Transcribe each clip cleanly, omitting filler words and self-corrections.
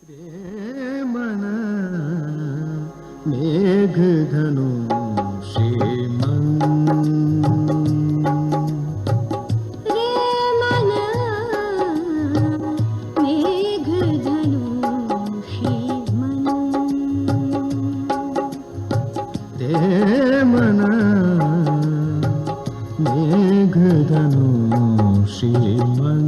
मन मेघधनु श्रीमन् मन मेघधनु श्रीमन्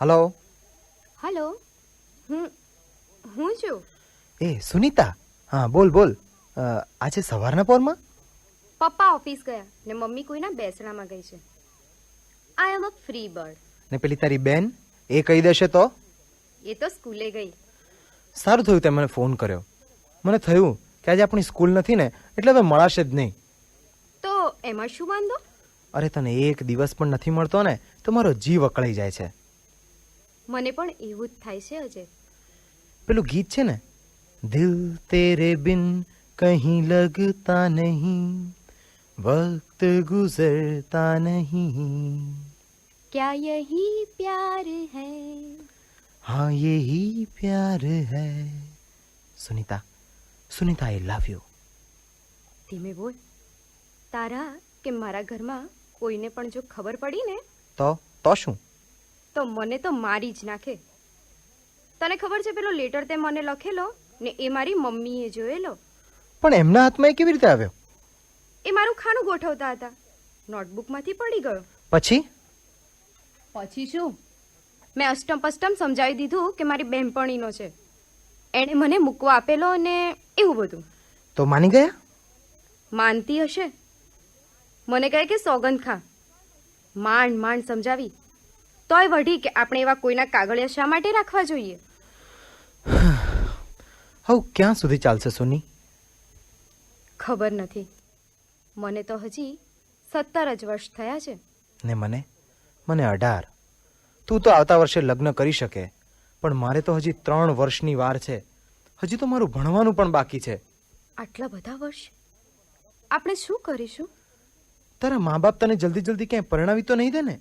હલો હલો, હું છું. એ સુનીતા, હા બોલ બોલ. આજે સવારના પોરમાં પપ્પા ઓફિસ ગયા ને મમ્મી કોઈના બેસણામાં ગઈ છે. આઈ એમ અ ફ્રી બર્ડ. ને પેલી તારી બેન એ કહી દેશે તો? એ તો સ્કૂલે ગઈ. સારું થયું તે મને ફોન કર્યો. મને થયું કે આજે આપણી સ્કૂલ નથી ને એટલે હવે મળાશે જ નહીં. તો એમાં શું વાંધો? અરે તને એક દિવસ પણ નથી મળતો ને તો મારો જીવ અકળાઈ જાય છે. મને પણ એવું જ થાય છે અજય. પેલું ગીત છે ને, દિલ તેરે બિન કहीं લગતા નહીં, વક્ત ગુજરતા નહીં, क्या यही प्यार है? हाँ यही प्यार है. સુનીતા, સુનીતા આઈ લવ યુ. ધીમે બોલ. તારા કે મારા ઘરમાં કોઈને પણ જો ખબર પડી ને તો શું? તો મને તો મારી જ નાખે. તને ખબર છે પેલો લેટર તે મને લખેલો ને એ મારી મમ્મીએ જોયેલો? પણ એમના હાથમાં એ કેવી રીતે આવ્યો? એ મારું ખાનું ગોઠવતા હતા, નોટબુકમાંથી પડી ગયો. પછી શું? મેં અષ્ટમ પષ્ટમ સમજાવી દીધું કે મારી બહેનપણીનો છે, એણે મને મૂકવા આપેલો ને એવું બધું. તો માની ગયા? માનતી હશે. મને કહે કે સોગંદ ખા. માંડ સમજાવી તોય વઢી કે આપણે એવા કોઈના કાગળિયા શા માટે રાખવા જોઈએ? હવે ક્યાં સુધી ચાલશે સોની? ખબર નથી. મને તો હજી 17 જ વર્ષ થયા છે. ને મને 18. તું તો આવતા વર્ષે લગ્ન કરી શકે, પણ મારે તો હજી 3 વર્ષની વાર છે. હજી તો મારું ભણવાનું પણ બાકી છે. આટલા બધા વર્ષ આપણે શું કરીશું? તારા મા બાપ તને જલ્દી ક્યાંય પરણાવી તો નહીં દે ને?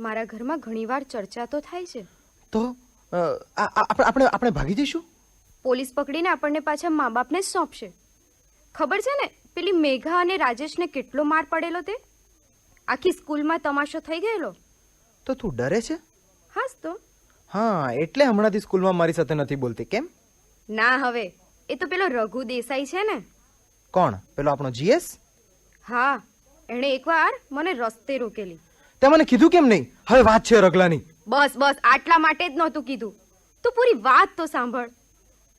મારા ઘરમાં ઘણીવાર ચર્ચા તો થાય છે. તો આપણે ભાગી જઈશું. પોલીસ પકડીને આપણને પાછા મા બાપને જ સોંપશે. ખબર છે ને પેલી મેઘા અને રાજેશને કેટલો માર પડેલો તે? આખી સ્કૂલમાં તમાશો થઈ ગયેલો. તો તું ડરે છે? હાસ તો. હા, એટલે હમણાંથી સ્કૂલમાં મારી સાથે નથી બોલતી કેમ? ના, હવે એ તો પેલો રઘુ દેસાઈ છે ને. કોણ? પેલો આપણો જીએસ? હા, એણે એકવાર મને રસ્તે રોકેલી. તે મને કીધું કેમ નહીં? હવે વાત છે રગલાની. બસ આટલા માટે જ નહોતું કીધું. તું પૂરી વાત તો સાંભળ.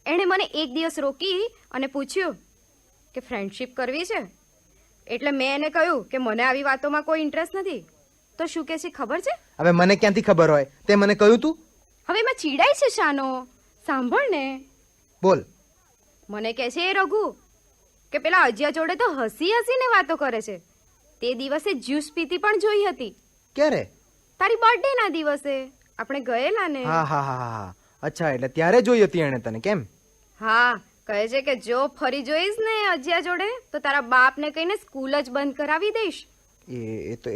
એણે મને એક દિવસ રોકી અને પૂછ્યું કે ફ્રેન્ડશિપ કરવી છે? એટલે મેં એને કહ્યું કે મને આવી વાતોમાં કોઈ ઇન્ટરેસ્ટ નથી. તો શું કહે છે ખબર છે? હવે મને ક્યાંથી ખબર હોય? તે મને કહ્યું તું. હવે એમાં ચીડાય છે શાનો? સાંભળ ને. બોલ. મને કહે છે એ રઘુ કે પેલા અજ્યા જોડે તો હસીને વાતો કરે છે. તે દિવસે જ્યુસ પીતી પણ જોઈ હતી. ક્યારે? તારી બર્થડે ના દિવસે આપણે ગયેલા ને. હા. અચ્છા, એટલે ત્યારે જોઈ હતી એને તને કેમ? હા, કહે છે કે જો ફરી જોઈશ ને અજ્યા જોડે તો તારા બાપને કહીને સ્કૂલ જ બંધ કરાવી દઈશ.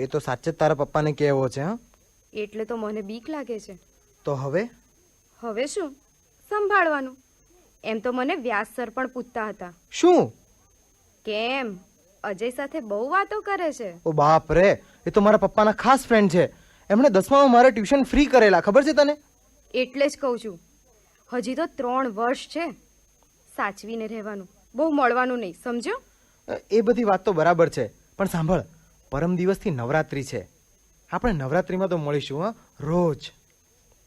એ તો સાચે જ તારા પપ્પાને કહેવો છે? હા, એટલે તો મને બીક લાગે છે. તો હવે શું સંભાળવાનું? એમ તો મને વ્યાસ સર પણ પૂછતા હતા. શું? કેમ અજય સાથે બહુ વાતો કરે છે. ઓ બાપ રે, એ તો મારા પપ્પાના ખાસ ફ્રેન્ડ છે. એમણે 10મામાં મારા ટ્યુશન ફ્રી કરેલા, ખબર છે તને? એટલે જ કહું છું. હજી તો 3 વર્ષ છે. સાચવીને રહેવાનું, બહુ મળવાનું નહીં, સમજ્યો? એ બધી વાત તો બરાબર છે, પણ સાંભળ, પરમ દિવસથી નવરાત્રી છે. આપણે નવરાત્રીમાં તો મળીશું, હા, રોજ.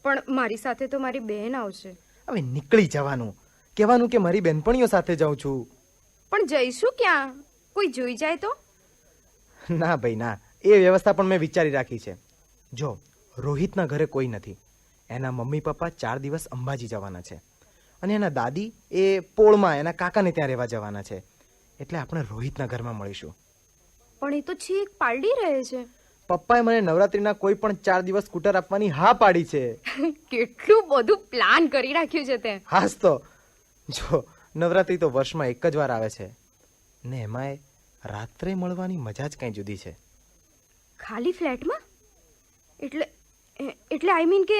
પણ મારી સાથે તો મારી બહેન આવશે. હવે નીકળી જવાનું, કહેવાનું કે મારી બેનપણીઓ સાથે જાઉં છું. પણ જઈશું ક્યાં? કોઈ જોઈ જાય તો? ના ભાઈ ના, એ વ્યવસ્થા પણ મેં વિચારી રાખી છે. જો, રોહિતના ઘરે કોઈ નથી. એના મમ્મી પપ્પા 4 દિવસ અંબાજી જવાના છે, અને એના દાદી એ પોળમાં એના કાકાને ત્યાં રહેવા જવાના છે. એટલે આપણે રોહિતના ઘરમાં મળીશું. પણ એ તો છેક પાલડી રહે છે. પપ્પાએ મને નવરાત્રીના કોઈ પણ 4 દિવસ સ્કૂટર આપવાની હા પાડી છે. કેટલું બધું પ્લાન કરી રાખ્યું છે તે. હાસ તો. જો, નવરાત્રી તો વર્ષમાં એક જ વાર આવે છે, ને એમાંય રાત્રે મળવાની મજા જ કંઈ જુદી છે. ખાલી ફ્લેટમાં? એટલે આઈ મીન કે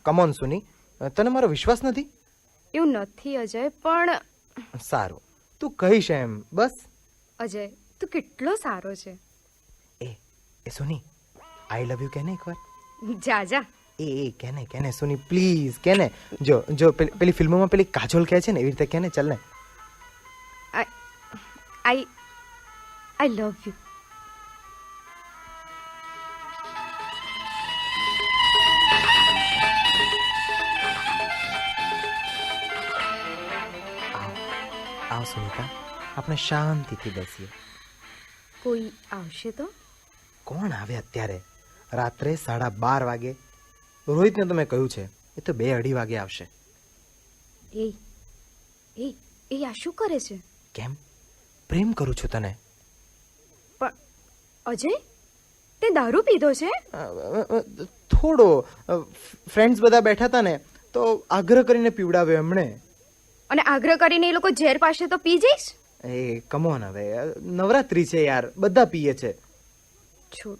કમોન સુની, તને મારો વિશ્વાસ નથી? એવું નથી અજય, પણ સારું, તું કહીશ એમ બસ. અજય, તું કેટલો સારો છે. એ સુની, આઈ લવ યુ કેને એકવાર? જા જા. કેને સુની, પ્લીઝ કેને. જો પેલી ફિલ્મોમાં પેલી કાજોલ કહે છે ને એવી રીતે કેને, ચાલ ને. આઈ લવ યુ. આવ સુનીતા, આપણે શાંતિથી બેસીએ. કોઈ આવશે તો? કોણ આવે અત્યારે? રાત્રે 12:30 વાગે. રોહિતને તો મેં કહ્યું છે, એ તો 2-2:30 વાગે આવશે. એ આ શું કરે છે? કેમ? પ્રેમ કરું છું તને. પણ અજય, તે દારૂ પીધો છે? થોડો. ફ્રેન્ડ્સ બધા બેઠા હતા ને, તો આગ્રહ કરીને પીવડાવ્યો એમણે. અને આગ્રહ કરીને એ લોકો ઝેર પાસે તો પી જઈશ? એ કમોન, હવે નવરાત્રી છે યાર, બધા પીએ છે. છોડ,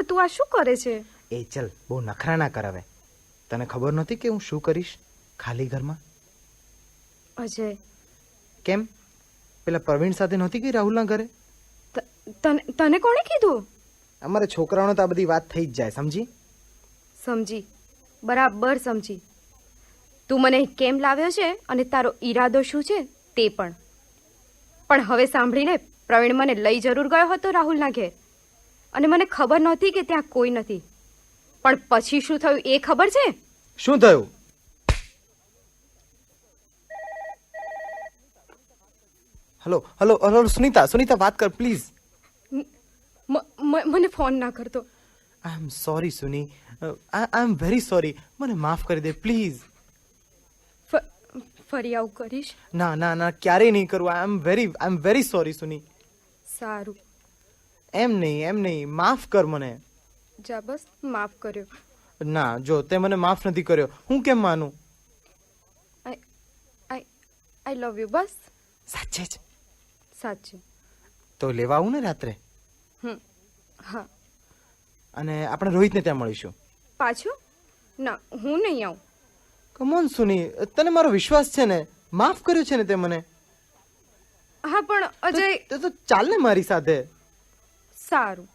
તું આ શું કરે છે? એ ચલ, બહુ નખરા ના કર હવે. તને ખબર નહોતી કે હું શું કરીશ ખાલી ઘરમાં? અજય. કેમ? પેલા પ્રવીણ સાથે નહોતી ગઈ રાહુલના ઘરે? તને કોણે કીધું? અમારે છોકરાઓને તો આ બધી વાત થઈ જ જાય, સમજી? સમજી, બરાબર સમજી. તું મને કેમ લાવ્યો છે અને તારો ઈરાદો શું છે તે પણ હવે સાંભળીને, પ્રવીણ મને લઈ જરૂર ગયો હતો રાહુલના ઘેર, અને મને ખબર નહોતી કે ત્યાં કોઈ નથી. પણ પછી શું થયું એ ખબર છે? શું થયું? હલો સુનીતા, વાત કર પ્લીઝ. મને ફોન ના કરતો. I am sorry Suni, I am very sorry. મને માફ કરી દે પ્લીઝ. ફરી આવું કરીશ? ના, ક્યારેય નહીં કરું. આઈ એમ વેરી સોરી સુની. સારું. એમ નહીં, માફ કર મને. જા, બસ માફ કર્યો. ના, જો તે મને માફ નથી કર્યો, હું કેમ માનું? આઈ લવ યુ. બસ. સાચે જ? સાચું. તો લેવા આવું ને રાત્રે? હા. અને આપણે રોહિતને ત્યાં મળીશું. પાછું? ના, હું નહીં આવું. કમોન સુની, તને મારો વિશ્વાસ છે ને? માફ કર્યો છે ને તે મને? હા, પણ અજય. તો ચાલ ને મારી સાથે. સારું.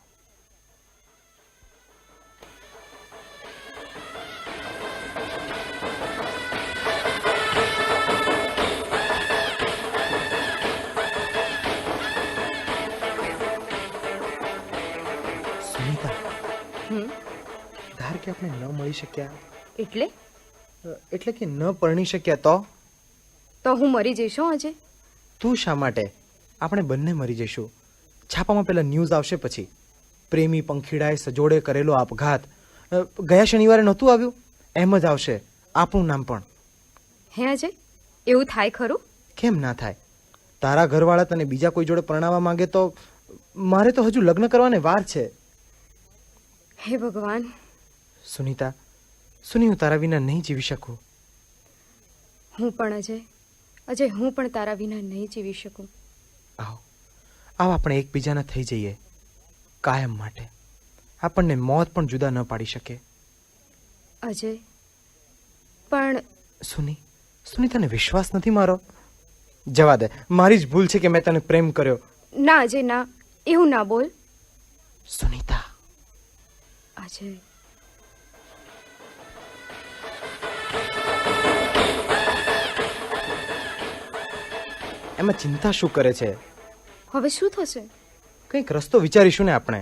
સુનીતા, ધાર કે આપણે ન મળી શક્યા, એટલે કે ન પરણી શક્યા તો હું મરી જઈશ અજય. તું શા માટે? આપણે બંને મરી જઈશું. છાપામાં પેલા ન્યૂઝ આવશે, પછી પ્રેમી પંખીડાએ સજોડે કરેલો આપઘાત. ગયા શનિવારે નહોતું આવ્યું? એમ જ આવશે આપણું નામ પણ. હે અજય, એવું થાય ખરું? કેમ ના થાય? તારા ઘરવાળા તને બીજા કોઈ જોડે પરણાવવા માંગે તો મારે તો હજુ લગ્ન કરવાને વાર છે. હે ભગવાન. સુનીતા, હું તારા વિના નહીં જીવી શકું. હું પણ અજય, હું પણ તારા વિના નહીં જીવી શકું. આવ આપણે એકબીજાના થઈ જઈએ કાયમ માટે. આપણને મોત પણ જુદા ન પાડી શકે. અજય, પણ સુની તને વિશ્વાસ નથી મારો? જવા દે, મારી જ ભૂલ છે કે મેં તને પ્રેમ કર્યો. ના અજય, ના, એવું ના બોલ. સુનીતા. અજય. એમાં ચિંતા શું કરે છે? હવે શું થશે? કંઈક રસ્તો વિચારીશું ને આપણે.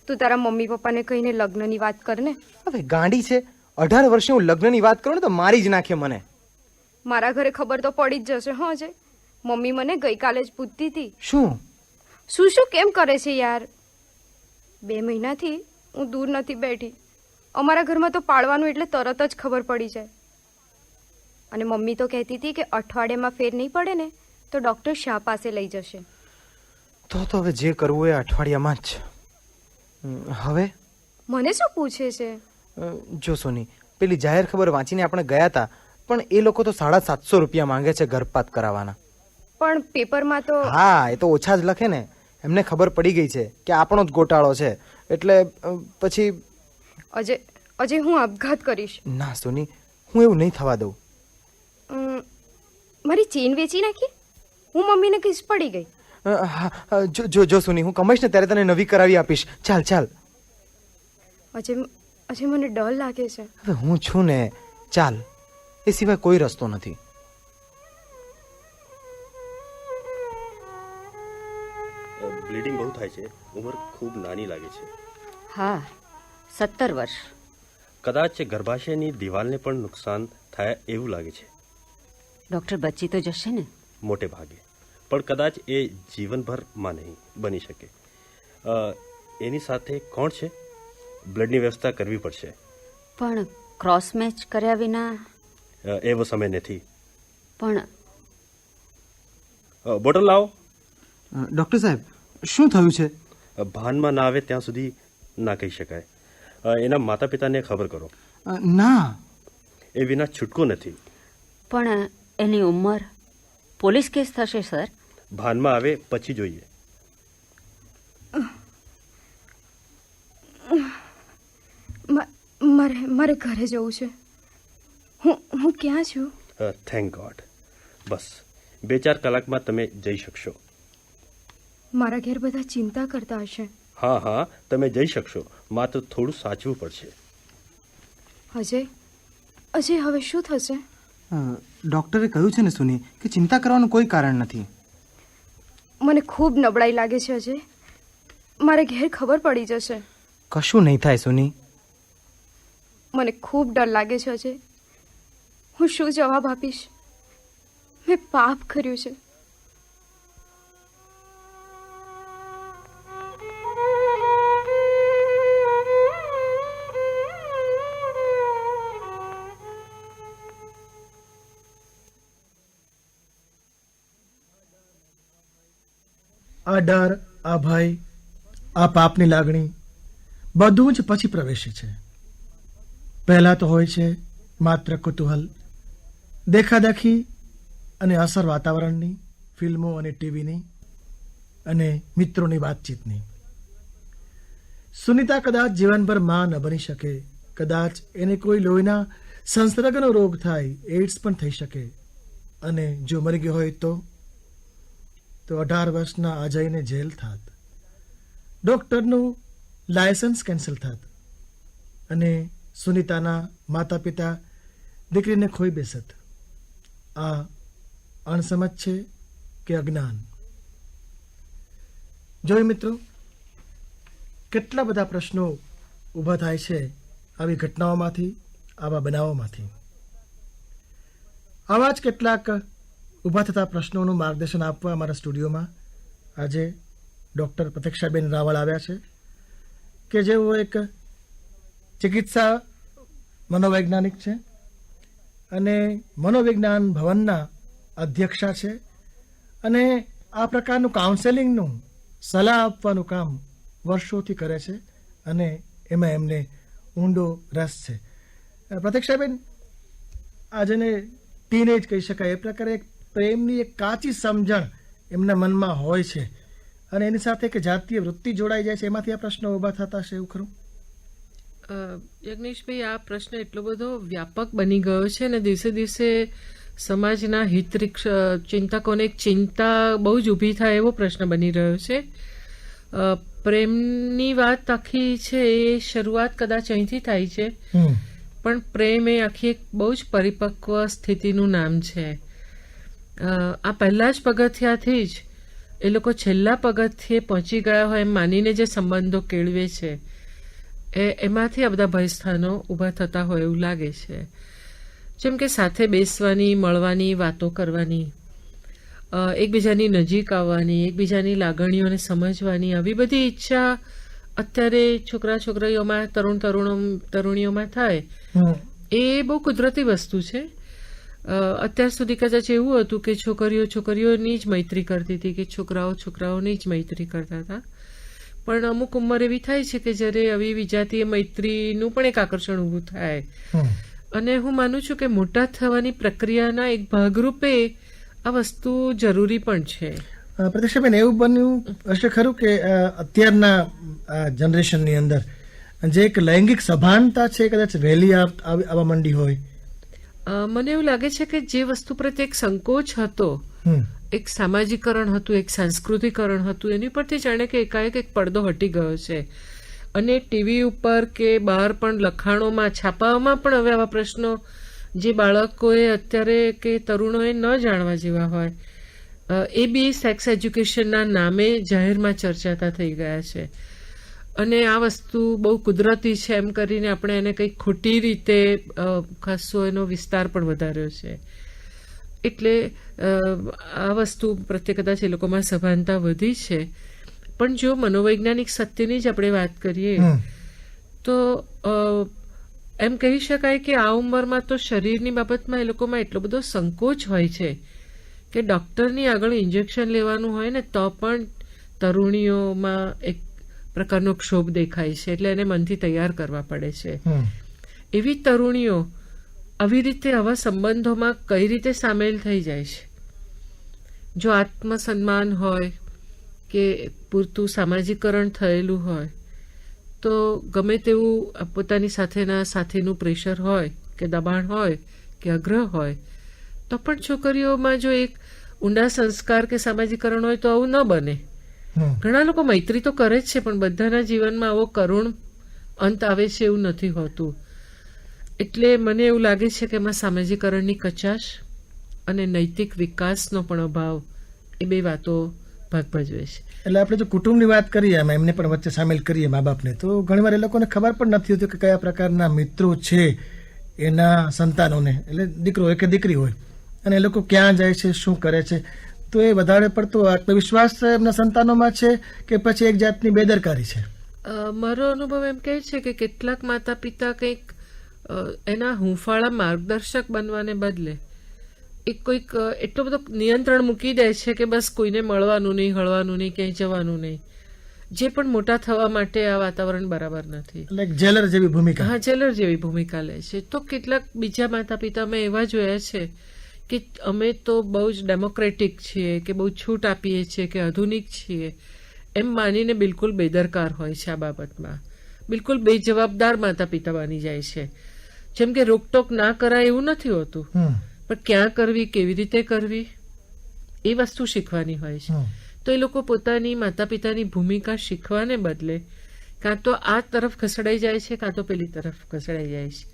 તું તારા મમ્મી પપ્પાને કહીને લગ્નની વાત કર ને. હવે ગાંડી છે, 18 વર્ષે હું લગ્નની વાત કરું ને તો મારી જ નાખે મને. મારા ઘરે ખબર તો પડી જ જશે. હો અજય, મમ્મી મને ગઈકાલે જ પૂછતી હતી. શું? શું કેમ કરે છે યાર? 2 મહિનાથી હું દૂર નથી બેઠી. અમારા ઘરમાં તો પાડવાનું એટલે તરત જ ખબર પડી જાય. અને મમ્મી તો કહેતી હતી કે અઠવાડિયામાં ફેર નહીં પડે ને તો ડૉક્ટર શાહ પાસે લઈ જશે. તો હવે જે કરવું એ અઠવાડિયામાં જ. હવે મને શું પૂછે છે? જો સોની, પેલી જાહેર ખબર વાંચીને આપણે ગયા હતા, પણ એ લોકો તો 750 રૂપિયા માંગે છે ગર્ભપાત કરાવવાના. પણ પેપરમાં તો હા, એ તો ઓછા જ લખે ને. એમને ખબર પડી ગઈ છે કે આપણો જ ગોટાળો છે, એટલે પછી અજય હું આપઘાત કરીશ. ના સોની, હું એવું નહીં થવા દઉં. મારી ચેન વેચી નાખી. હું મમ્મીને કહીશ પડી ગઈ. જો સોની, હું કમાઈશ ને ત્યારે તને નવી કરાવી આપીશ. ચાલ. અજય મને ડર લાગે છે. હવે હું છું ને, ચાલ. એ સિવાય કોઈ રસ્તો નથી. બ્લીડિંગ બહુ થાય છે. ઉંમર ખૂબ નાની લાગે છે. હા, 17 વર્ષ. કદાચ ગર્ભાશયની દિવાલને પણ નુકસાન થાય એવું લાગે છે. ડૉક્ટર બચી તો જશે ને? મોટે ભાગે, પણ કદાચ એ જીવનભરમાં નહીં બની શકે. એની સાથે કોણ છે? બ્લડની વ્યવસ્થા કરવી પડશે. પણ ક્રોસ મેચ કર્યા વિના? એવો સમય નથી. પણ બોટલ લાવો. ડૉક્ટર સાહેબ, શું થયું છે? ભાનમાં ના આવે ત્યાં સુધી ના કહી શકાય. એના માતા પિતાને ખબર કરો. ના. એ વિના છૂટકો નથી. પણ એની ઉંમર? પોલીસ કેસ થશે સર. ભાનમાં આવે પછી જોઈએ. મારે ઘરે જવું છે. હું ક્યાં છું? Thank God. બસ 2-4 કલાકમાં તમે જઈ શકશો. મારા ઘેર બધા ચિંતા કરતા હશે. હા, તમે જઈ શકશો. માત્ર થોડું સાચવું પડશે. અજય હવે શું થશે? ડૉક્ટરે કહ્યું છે ને સુની કે ચિંતા કરવાનું કોઈ કારણ નથી. મને ખૂબ નબળાઈ લાગે છે અજય. મારે ઘેર ખબર પડી જશે. કશું નહીં થાય સોની. મને ખૂબ ડર લાગે છે અજય. હું શું જવાબ આપીશ? મેં પાપ કર્યું છે. આ ડર, આ ભય, આ પાપની લાગણી બધું જ પછી પ્રવેશે છે. પહેલા તો હોય છે માત્ર કુતૂહલ, દેખાદેખી અને અસર વાતાવરણની, ફિલ્મો અને ટીવીની અને મિત્રોની વાતચીતની. સુનિતા કદાચ જીવનભર માં ન બની શકે. કદાચ એને કોઈ લોહીના સંસર્ગનો રોગ થાય, એઇડ્સ પણ થઈ શકે. અને જો મરી ગયો હોય તો 18 વર્ષના અજયને જેલ થાત, ડોક્ટરનું લાયસન્સ કેન્સલ થાત અને સુનિતાના માતા પિતા દીકરીને ખોઈ બેસત. આ અણસમજ છે કે અજ્ઞાન? જોઈ મિત્રો, કેટલા બધા પ્રશ્નો ઊભા થાય છે આવી ઘટનાઓમાંથી, આવા બનાવોમાંથી. આવા જ કેટલાક ઊભા થતા પ્રશ્નોનું માર્ગદર્શન આપવા અમારા સ્ટુડિયોમાં આજે ડૉક્ટર પ્રતીક્ષાબેન રાવળ આવ્યા છે, કે જેઓ એક ચિકિત્સા મનોવૈજ્ઞાનિક છે અને મનોવિજ્ઞાન ભવનના અધ્યક્ષા છે અને આ પ્રકારનું કાઉન્સેલિંગનું સલાહ આપવાનું કામ વર્ષોથી કરે છે અને એમાં એમને ઊંડો રસ છે. પ્રતીક્ષાબેન, આ જેને ટીનેજ કહી શકાય, એ પ્રકારે એક પ્રેમની એક કાચી સમજણ એમના મનમાં હોય છે અને એની સાથે એક જાતીય વૃત્તિ જોડાઈ જાય છે, એમાંથી આ પ્રશ્નો ઊભા થતા હશે, એવું ખરું? યજ્ઞેશભાઈ, આ પ્રશ્ન એટલો બધો વ્યાપક બની ગયો છે અને દિવસે દિવસે સમાજના ચિંતકોને ચિંતા બહુ જ ઊભી થાય એવો પ્રશ્ન બની રહ્યો છે. પ્રેમની વાત આખી છે એ શરૂઆત કદાચ અહીંથી થાય છે, પણ પ્રેમ એ આખી એક બહુ જ પરિપક્વ સ્થિતિનું નામ છે. આ પહેલા જ પગથિયાથી જ એ લોકો છેલ્લા પગથિયે પહોંચી ગયા હોય એમ માનીને જે સંબંધો કેળવે છે એમાંથી આ બધા ભયસ્થાનો ઊભા થતા હોય એવું લાગે છે. જેમ કે સાથે બેસવાની, મળવાની, વાતો કરવાની, એકબીજાની નજીક આવવાની, એકબીજાની લાગણીઓને સમજવાની, આવી બધી ઈચ્છા અત્યારે છોકરા છોકરીઓમાં, તરુણીઓમાં થાય એ બહુ કુદરતી વસ્તુ છે. અત્યાર સુધી કદાચ એવું હતું કે છોકરીઓ છોકરીઓની જ મૈત્રી કરતી હતી કે છોકરાઓ છોકરાઓની જ મૈત્રી કરતા હતા. પણ અમુક ઉંમર એવી થાય છે કે જ્યારે આવી વિજાતીય મૈત્રીનું પણ એક આકર્ષણ ઊભું થાય. અને હું માનું છું કે મોટા થવાની પ્રક્રિયાના એક ભાગરૂપે આ વસ્તુ જરૂરી પણ છે. પ્રતિક્ષાબેન, એવું બન્યું હશે ખરું કે અત્યારના જનરેશનની અંદર જે એક લૈંગિક સભાનતા છે કદાચ વહેલી આવવા માંડી હોય? મને એવું લાગે છે કે જે વસ્તુ પ્રત્યે એક સંકોચ હતો, એક સામાજિકરણ હતું, એક સાંસ્કૃતિકરણ હતું, એની પરથી જાણે કે એકાએક એક પડદો હટી ગયો છે. અને ટીવી ઉપર કે બહાર પણ લખાણોમાં, છાપાઓમાં પણ હવે આવા પ્રશ્નો જે બાળકોએ અત્યારે કે તરુણોએ ન જાણવા જેવા હોય એ બી સેક્સ એજ્યુકેશનના નામે જાહેરમાં ચર્ચાતા થઈ ગયા છે. અને આ વસ્તુ બહુ કુદરતી છે એમ કરીને આપણે એને કંઈક ખોટી રીતે ખાસો એનો વિસ્તાર પણ વધાર્યો છે. એટલે આ વસ્તુ પ્રત્યે કદાચ એ લોકોમાં સભાનતા વધી છે. પણ જો મનોવૈજ્ઞાનિક સત્યની જ આપણે વાત કરીએ તો એમ કહી શકાય કે આ ઉંમરમાં તો શરીરની બાબતમાં એ લોકોમાં એટલો બધો સંકોચ હોય છે કે ડૉક્ટરની આગળ ઇન્જેક્શન લેવાનું હોય ને તો પણ તરુણીઓમાં એક પ્રકારનો ક્ષોભ દેખાય છે. એટલે એને મનથી તૈયાર કરવા પડે છે. એવી તરુણીઓ આવી રીતે આવા સંબંધોમાં કઈ રીતે સામેલ થઈ જાય છે? જો આત્મસન્માન હોય કે પૂરતું સામાજિકરણ થયેલું હોય તો ગમે તેવું પોતાની સાથેના સાથીનું પ્રેશર હોય કે દબાણ હોય કે આગ્રહ હોય તો પણ છોકરીઓમાં જો એક ઊંડા સંસ્કાર કે સામાજિકરણ હોય તો આવું ન બને. ઘણા લોકો મૈત્રી તો કરે જ છે પણ બધાના જીવનમાં આવો કરુણ અંત આવે છે એવું નથી હોતું. એટલે મને એવું લાગે છે કે એમાં સામાજિકરણની કચાશ અને નૈતિક વિકાસનો પણ અભાવ એ બે વાતો ભાગ ભજવે છે. એટલે આપણે જો કુટુંબની વાત કરીએ એમાં એમને પણ વચ્ચે સામેલ કરીએ મા બાપને, તો ઘણીવાર એ લોકોને ખબર પણ નથી હોતી કે કયા પ્રકારના મિત્રો છે એના સંતાનોને. એટલે દીકરો હોય કે દીકરી હોય અને એ લોકો ક્યાં જાય છે, શું કરે છે, તો એ વધારે પડતો આત્મવિશ્વાસ એમના સંતાનોમાં છે કે પછી એક જાતની બેદરકારી છે? મારો અનુભવ એમ કહે છે કે કેટલાક માતા પિતા કંઈક એના હૂંફાળા માર્ગદર્શક બનવાને બદલે એક કોઈક એટલો બધો નિયંત્રણ મૂકી દે છે કે બસ કોઈને મળવાનું નહીં, હળવાનું નહીં, ક્યાંય જવાનું નહીં, જે પણ મોટા થવા માટે આ વાતાવરણ બરાબર નથી. એટલે જેલર જેવી ભૂમિકા. હા, જેલર જેવી ભૂમિકા લે છે. તો કેટલાક બીજા માતા પિતા મેં એવા જોયા છે કે અમે તો બહુ જ ડેમોક્રેટિક છીએ કે બહુ છૂટ આપીએ છીએ કે આધુનિક છીએ એમ માનીને બિલકુલ બેદરકાર હોય છે આ બાબતમાં. બિલકુલ બેજવાબદાર માતા પિતા બની જાય છે. જેમ કે રોકટોક ના કરાય એવું નથી હોતું, પણ ક્યાં કરવી, કેવી રીતે કરવી એ વસ્તુ શીખવાની હોય છે. તો એ લોકો પોતાની માતા પિતાની ભૂમિકા શીખવાને બદલે કાં તો આ તરફ ખસડાઈ જાય છે કાં તો પેલી તરફ ખસડાઈ જાય છે.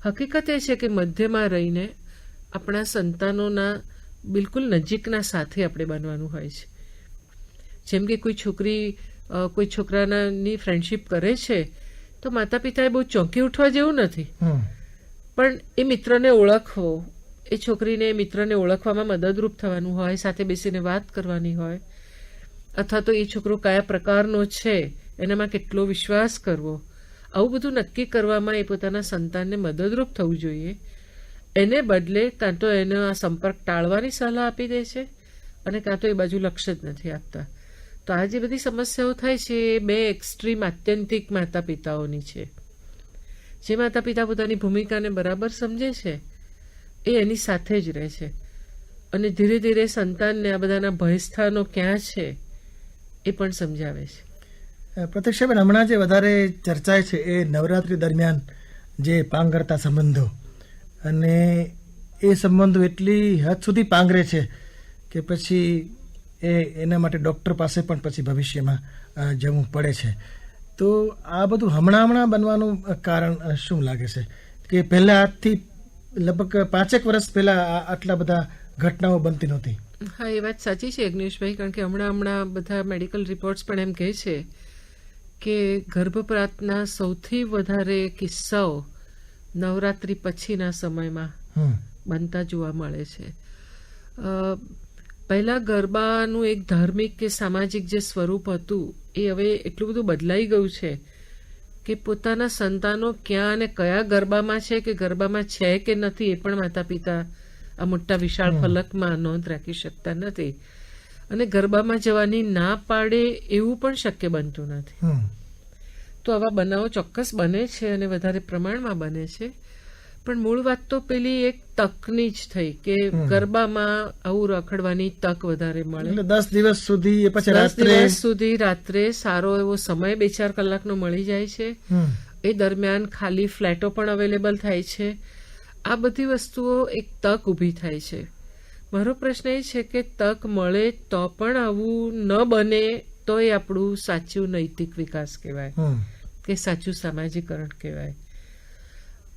હકીકત એ છે કે મધ્યમાં રહીને આપણા સંતાનોના બિલકુલ નજીકના સાથે આપણે બનવાનું હોય છે. જેમ કે કોઈ છોકરી કોઈ છોકરાની ફ્રેન્ડશીપ કરે છે તો માતા પિતાએ બહુ ચોંકી ઉઠવા જેવું નથી, પણ એ મિત્રને ઓળખવો, એ છોકરીને એ મિત્રને ઓળખવામાં મદદરૂપ થવાનું હોય, સાથે બેસીને વાત કરવાની હોય, અથવા તો એ છોકરો કયા પ્રકારનો છે એનામાં કેટલો વિશ્વાસ કરવો, આવું બધું નક્કી કરવામાં એ પોતાના સંતાનને મદદરૂપ થવું જોઈએ. એને બદલે કાં તો એને આ સંપર્ક ટાળવાની સલાહ આપી દે છે અને કાં તો એ બાજુ લક્ષ્ય જ નથી આપતા. તો આ જે બધી સમસ્યાઓ થાય છે એ બે એક્સ્ટ્રીમ આત્યંતિક માતા પિતાઓની છે. જે માતા પિતા પોતાની ભૂમિકાને બરાબર સમજે છે એ એની સાથે જ રહે છે અને ધીરે ધીરે સંતાનને આ બધાના ભયસ્થાનો ક્યાં છે એ પણ સમજાવે છે. પ્રત્યક્ષાબેન, હમણાં જે વધારે ચર્ચાય છે એ નવરાત્રી દરમિયાન જે પાંગરતા સંબંધો, અને એ સંબંધો એટલી હદ સુધી પાંગરે છે કે પછી એના માટે ડૉક્ટર પાસે પણ પછી ભવિષ્યમાં જવું પડે છે. તો આ બધું હમણાં બનવાનું કારણ શું લાગે છે? કે પહેલાં આજથી લગભગ 5 વર્ષ પહેલાં આટલા બધા ઘટનાઓ બનતી નહોતી. હા, એ વાત સાચી છે યજ્ઞેશભાઈ, કારણ કે હમણાં બધા મેડિકલ રિપોર્ટ્સ પણ એમ કહે છે કે ગર્ભપાતના સૌથી વધારે કિસ્સાઓ નવરાત્રી પછીના સમયમાં બનતા જોવા મળે છે. પહેલા ગરબાનું એક ધાર્મિક કે સામાજિક જે સ્વરૂપ હતું એ હવે એટલું બધું બદલાઈ ગયું છે કે પોતાના સંતાનો ક્યાં અને કયા ગરબામાં છે કે ગરબામાં છે કે નથી એ પણ માતા પિતા આ મોટા વિશાળ ફલકમાં નોંધ રાખી શકતા નથી, અને ગરબામાં જવાની ના પાડે એવું પણ શક્ય બનતું નથી. તો આવા બનાવો ચોક્કસ બને છે અને વધારે પ્રમાણમાં બને છે, પણ મૂળ વાત તો પેલી એક તકની જ થઈ કે ગરબામાં આવું રખડવાની તક વધારે મળે. એટલે 10 દિવસ સુધી, એ પછી 10 દિવસ સુધી રાત્રે સારો એવો સમય 2-4 કલાકનો મળી જાય છે. એ દરમિયાન ખાલી ફ્લેટો પણ અવેલેબલ થાય છે. આ બધી વસ્તુઓ એક તક ઊભી થાય છે. મારો પ્રશ્ન એ છે કે તક મળે તો પણ આવું ન બને તો એ આપણું સાચું નૈતિક વિકાસ કહેવાય કે સાચું સામાજિકરણ કહેવાય.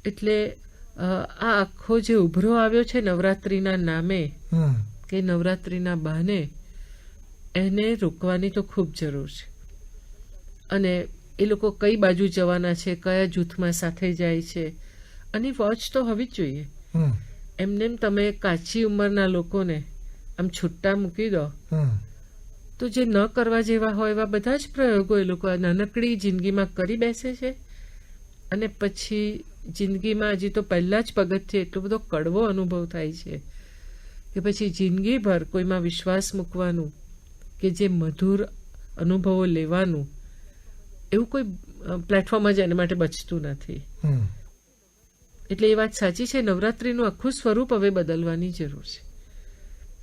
એટલે આ આખો જે ઉભરો આવ્યો છે નવરાત્રીના નામે કે નવરાત્રીના બહાને, એને રોકવાની તો ખૂબ જરૂર છે. અને એ લોકો કઈ બાજુ જવાના છે, કયા જૂથમાં સાથે જાય છે, અને વોચ તો હોવી જ જોઈએ. એમને તમે કાચી ઉંમરના લોકોને આમ છૂટા મૂકી દો તો જે ન કરવા જેવા હોય એવા બધા જ પ્રયોગો એ લોકો આ નાનકડી જિંદગીમાં કરી બેસે છે, અને પછી જિંદગીમાં હજી તો પહેલા જ પગથિયે એટલો બધો કડવો અનુભવ થાય છે કે પછી જિંદગીભર કોઈમાં વિશ્વાસ મૂકવાનું કે જે મધુર અનુભવો લેવાનું એવું કોઈ પ્લેટફોર્મ જ એના માટે બચતું નથી. એટલે એ વાત સાચી છે, નવરાત્રીનું આખું સ્વરૂપ હવે બદલવાની જરૂર છે,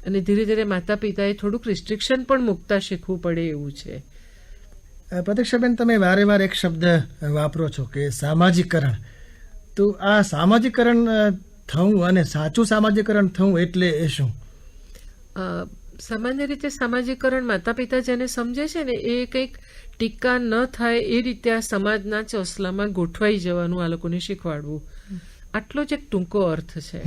અને ધીરે ધીરે માતા પિતાએ થોડુંક રિસ્ટ્રિક્શન પણ મૂકતા શીખવું પડે એવું છે. પ્રતીક્ષાબેન, તમે વારે વાર એક શબ્દ વાપરો છો કે સામાજિકરણ. તો આ સામાજિકરણ થવું અને સાચું સામાજિકરણ થવું એટલે એ શું? સામાન્ય રીતે સામાજિકરણ માતા પિતા જેને સમજે છે ને એ કંઈક ટીકા ન થાય એ રીતે આ સમાજના ચોસલામાં ગોઠવાઈ જવાનું આ લોકોને શીખવાડવું, આટલો જ એક ટૂંકો અર્થ છે.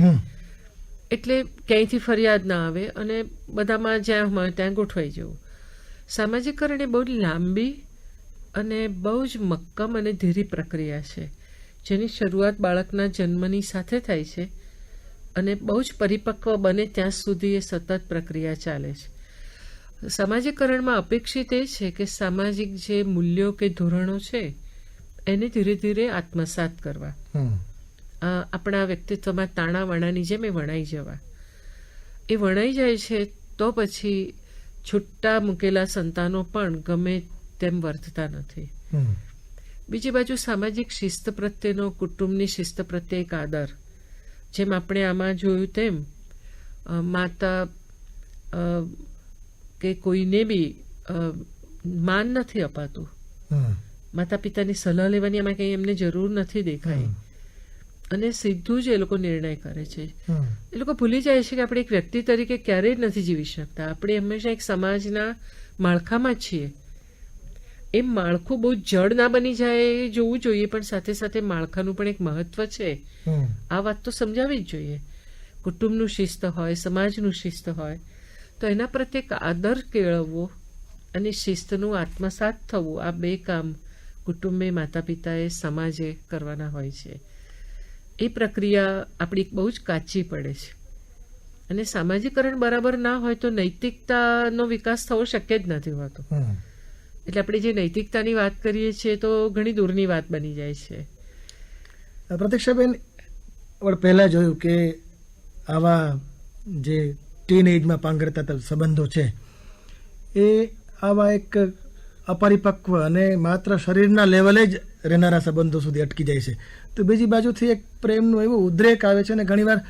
એટલે ક્યાંયથી ફરિયાદ ના આવે અને બધામાં જ્યાં હોય ત્યાં ગોઠવાઈ જવું. સામાજિકરણ એ બહુ લાંબી અને બહુ જ મક્કમ અને ધીરી પ્રક્રિયા છે, જેની શરૂઆત બાળકના જન્મની સાથે થાય છે અને બહુ જ પરિપક્વ બને ત્યાં સુધી એ સતત પ્રક્રિયા ચાલે છે. સામાજિકરણમાં અપેક્ષિત એ છે કે સામાજિક જે મૂલ્યો કે ધોરણો છે એને ધીરે ધીરે આત્મસાત કરવા, આપણા વ્યક્તિત્વમાં તાણા વણાની જેમ એ વણાઈ જવા. એ વણાઈ જાય છે તો પછી છૂટા મૂકેલા સંતાનો પણ ગમે તેમ વર્તતા નથી. બીજી બાજુ સામાજિક શિસ્ત પ્રત્યેનો, કુટુંબની શિસ્ત પ્રત્યે એક આદર, જેમ આપણે આમાં જોયું તેમ માતા કે કોઈને બી માન નથી અપાતું. માતા પિતાની સલાહ લેવાની આમાં કંઈ એમને જરૂર નથી દેખાય, અને સીધું જ એ લોકો નિર્ણય કરે છે. એ લોકો ભૂલી જાય છે કે આપણે એક વ્યક્તિ તરીકે ક્યારેય નથી જીવી શકતા, આપણે હંમેશા એક સમાજના માળખામાં જ છીએ. એ માળખું બહુ જડ ના બની જાય એ જોવું જોઈએ, પણ સાથે સાથે માળખાનું પણ એક મહત્વ છે, આ વાત તો સમજાવવી જ જોઈએ. કુટુંબનું શિસ્ત હોય, સમાજનું શિસ્ત હોય તો એના પ્રત્યે એક આદર કેળવવો અને શિસ્તનું આત્મસાત થવું, આ બે કામ કુટુંબે, માતા પિતાએ, સમાજે કરવાના હોય છે. એ પ્રક્રિયા આપણી બહુ જ કાચી પડે છે, અને સામાજિકરણ બરાબર ના હોય તો નૈતિકતાનો વિકાસ થવો શક્ય જ નથી હોતો. એટલે આપણે જે નૈતિકતાની વાત કરીએ છીએ તો ઘણી દૂરની વાત બની જાય છે. પ્રતીક્ષાબેન, પહેલા જોયું કે આવા જે ટીન એજમાં પાંગરતા સંબંધો છે એ આવા એક અપરિપક્વ અને માત્ર શરીરના લેવલે જ રહેનારા સંબંધો સુધી અટકી જાય છે. તો બીજી બાજુથી એક પ્રેમનો એવો ઉદ્રેક આવે છે, અને ઘણીવાર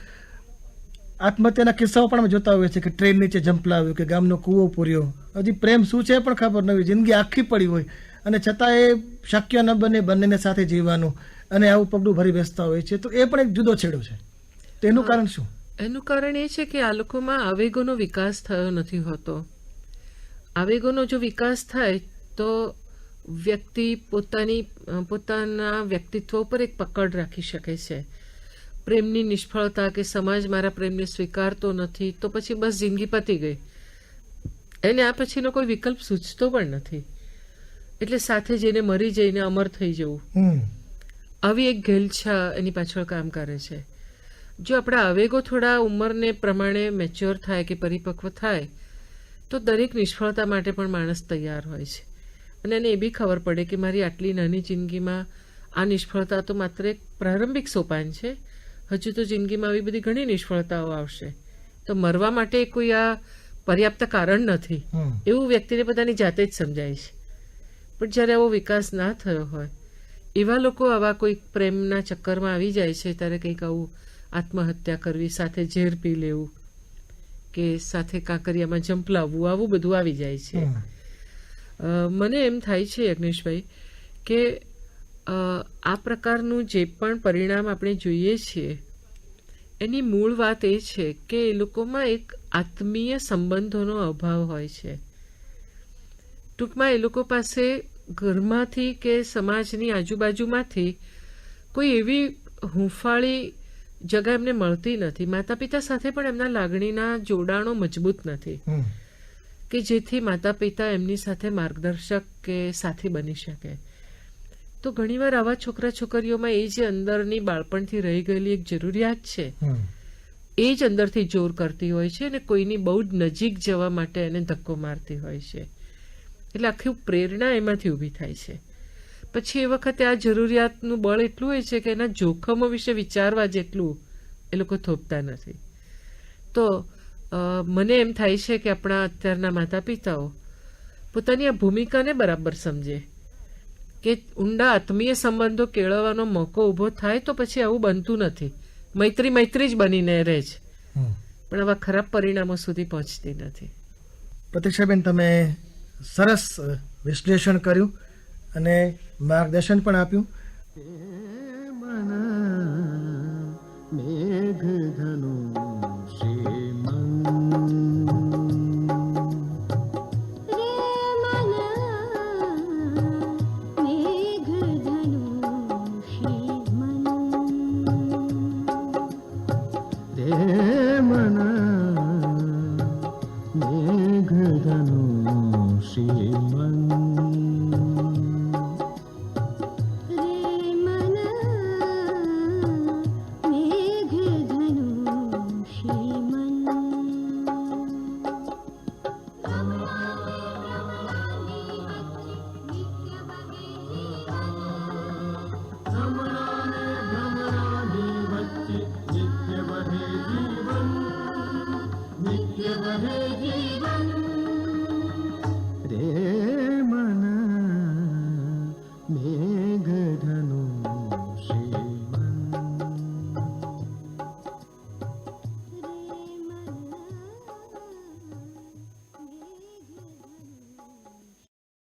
આત્મહત્યાના કિસ્સાઓ પણ અમે જોતા હોઈએ છીએ કે ટ્રેન નીચે ઝંપલાવ્યું કે ગામનો કૂવો પૂર્યો. હજી પ્રેમ શું છે પણ ખબર ન હોય, જિંદગી આખી પડી હોય, અને છતાં એ શક્ય ન બને બંનેને સાથે જીવવાનું, અને આવું પગલું ભરી બેસતા હોય છે. તો એ પણ એક જુદો છેડો છે. તેનું કારણ શું? એનું કારણ એ છે કે આ લોકોમાં આવેગોનો વિકાસ થયો નથી હોતો. આવેગોનો જો વિકાસ થાય તો વ્યક્તિ પોતાના વ્યક્તિત્વ ઉપર એક પકડ રાખી શકે છે, પ્રેમની નિષ્ફળતા કે સમાજ મારા પ્રેમને સ્વીકારતો નથી તો પછી બસ જિંદગી પતી ગઈ. એને આ પછીનો કોઈ વિકલ્પ સૂચતો પણ નથી, એટલે સાથે જઈને મરી જઈને અમર થઈ જવું, આવી એક ઘેલછા એની પાછળ કામ કરે છે. જો આપણા આવેગો થોડા ઉંમરને પ્રમાણે મેચ્યોર થાય કે પરિપક્વ થાય તો દરેક નિષ્ફળતા માટે પણ માણસ તૈયાર હોય છે, અને એને એ બી ખબર પડે કે મારી આટલી નાની જિંદગીમાં આ નિષ્ફળતા તો માત્ર એક પ્રારંભિક સોપાન છે, હજુ તો જિંદગીમાં આવી બધી ઘણી નિષ્ફળતાઓ આવશે, તો મરવા માટે કોઈ આ પર્યાપ્ત કારણ નથી એવું વ્યક્તિને પોતાની જાતે જ સમજાય છે. પણ જ્યારે આવો વિકાસ ના થયો હોય એવા લોકો આવા કોઈ પ્રેમના ચક્કરમાં આવી જાય છે ત્યારે કંઈક આવું આત્મહત્યા કરવી, સાથે ઝેર પી લેવું કે સાથે કાંકરિયામાં ઝંપલાવવું, આવું બધું આવી જાય છે. મને એમ થાય છે યજ્ઞેશભાઈ કે આ પ્રકારનું જે પણ પરિણામ આપણે જોઈએ છીએ એની મૂળ વાત એ છે કે એ લોકોમાં એક આત્મીય સંબંધોનો અભાવ હોય છે. ટૂંકમાં એ લોકો પાસે ઘરમાંથી કે સમાજની આજુબાજુમાંથી કોઈ એવી હૂંફાળી જગા એમને મળતી નથી. માતા પિતા સાથે પણ એમના લાગણીના જોડાણો મજબૂત નથી કે જેથી માતા પિતા એમની સાથે માર્ગદર્શક કે સાથી બની શકે. તો ઘણીવાર આવા છોકરા છોકરીઓમાં એ જે અંદરની બાળપણથી રહી ગયેલી એક જરૂરિયાત છે એ જ અંદરથી જોર કરતી હોય છે અને કોઈની બહુ જ નજીક જવા માટે એને ધક્કો મારતી હોય છે. એટલે આખી પ્રેરણા એમાંથી ઊભી થાય છે. પછી એ વખતે આ જરૂરિયાતનું બળ એટલું હોય છે કે એના જોખમો વિશે વિચારવા જેટલું એ લોકો થોપતા નથી. તો મને એમ થાય છે કે આપણા અત્યારના માતા પિતાઓ પોતાની આ ભૂમિકાને બરાબર સમજે કે ઊંડા આત્મીય સંબંધો કેળવવાનો મોકો ઊભો થાય તો પછી આવું બનતું નથી. મૈત્રી મૈત્રી જ બનીને રહે છે, પણ આવા ખરાબ પરિણામો સુધી પહોંચતી નથી. પ્રતીક્ષાબેન, તમે સરસ વિશ્લેષણ કર્યું અને માર્ગદર્શન પણ આપ્યું. मन मेघधनु श्रीमन् रे मन मेघधनु श्रीमन् नित्य वहे जीवन